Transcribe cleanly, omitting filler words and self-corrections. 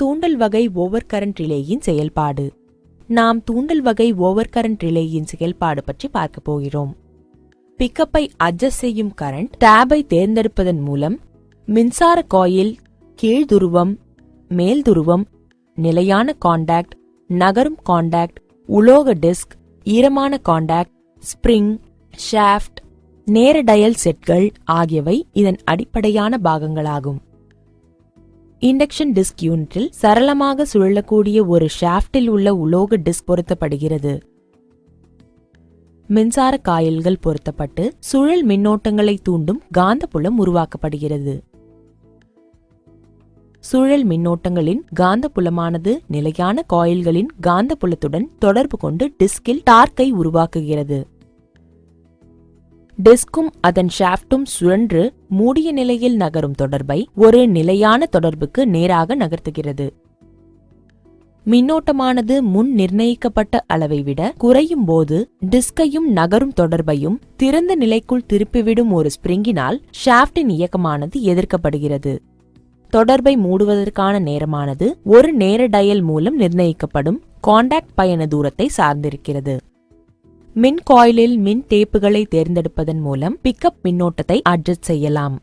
தூண்டல் வகை ஓவர்கரண்ட் ரிலேயின் செயல்பாடு. நாம் தூண்டல் வகை ஓவர்கரண்ட் ரிலேயின் செயல்பாடு பற்றி பார்க்க போகிறோம். பிக்கப்பை அட்ஜஸ்ட் செய்யும் கரண்ட் டேபை தேர்ந்தெடுப்பதன் மூலம் மின்சார காயில் கீழ் துருவம், மேல் துருவம், நிலையான காண்டாக்ட், நகரும் காண்டாக்ட், உலோக டிஸ்க், ஈரமான காண்டாக்ட், ஸ்பிரிங், ஷாஃப்ட், நேர டயல் செட்கள் ஆகியவை இதன் அடிப்படையான பாகங்களாகும். இண்டக்ஷன் டிஸ்க் யூனிட்டில் சரளமாக சுழலக்கூடிய ஒரு ஷாஃப்டில் உள்ள உலோக டிஸ்க் பொருத்தப்படுகிறது. மின்சார காயில்கள் பொருத்தப்பட்டு சுழல் மின்னோட்டங்களை தூண்டும் காந்தப்புலம் உருவாக்கப்படுகிறது. சுழல் மின்னோட்டங்களின் காந்தப்புலமானது நிலையான காயில்களின் காந்தப்புலத்துடன் தொடர்பு கொண்டு டிஸ்கில் டார்க்கை உருவாக்குகிறது. டிஸ்கும் அதன் ஷாஃப்டும் சுழன்று மூடிய நிலையில் நகரும் தொடர்பை ஒரு நிலையான தொடர்புக்கு நேராக நகர்த்துகிறது. மின்னோட்டமானது முன் நிர்ணயிக்கப்பட்ட அளவை விட குறையும் போது டிஸ்கையும் நகரும் தொடர்பையும் திறந்த நிலைக்குள் திருப்பிவிடும் ஒரு ஸ்பிரிங்கினால் ஷாஃப்டின் இயக்கமானது எதிர்க்கப்படுகிறது. தொடர்பை மூடுவதற்கான நேரமானது ஒரு நேர டயல் மூலம் நிர்ணயிக்கப்படும் காண்டாக்ட் பயண தூரத்தை சார்ந்திருக்கிறது. மின் காயிலில் மின் டேப்புகளை தேர்ந்தெடுப்பதன் மூலம் பிக்கப் மின்னோட்டத்தை அட்ஜஸ்ட் செய்யலாம்.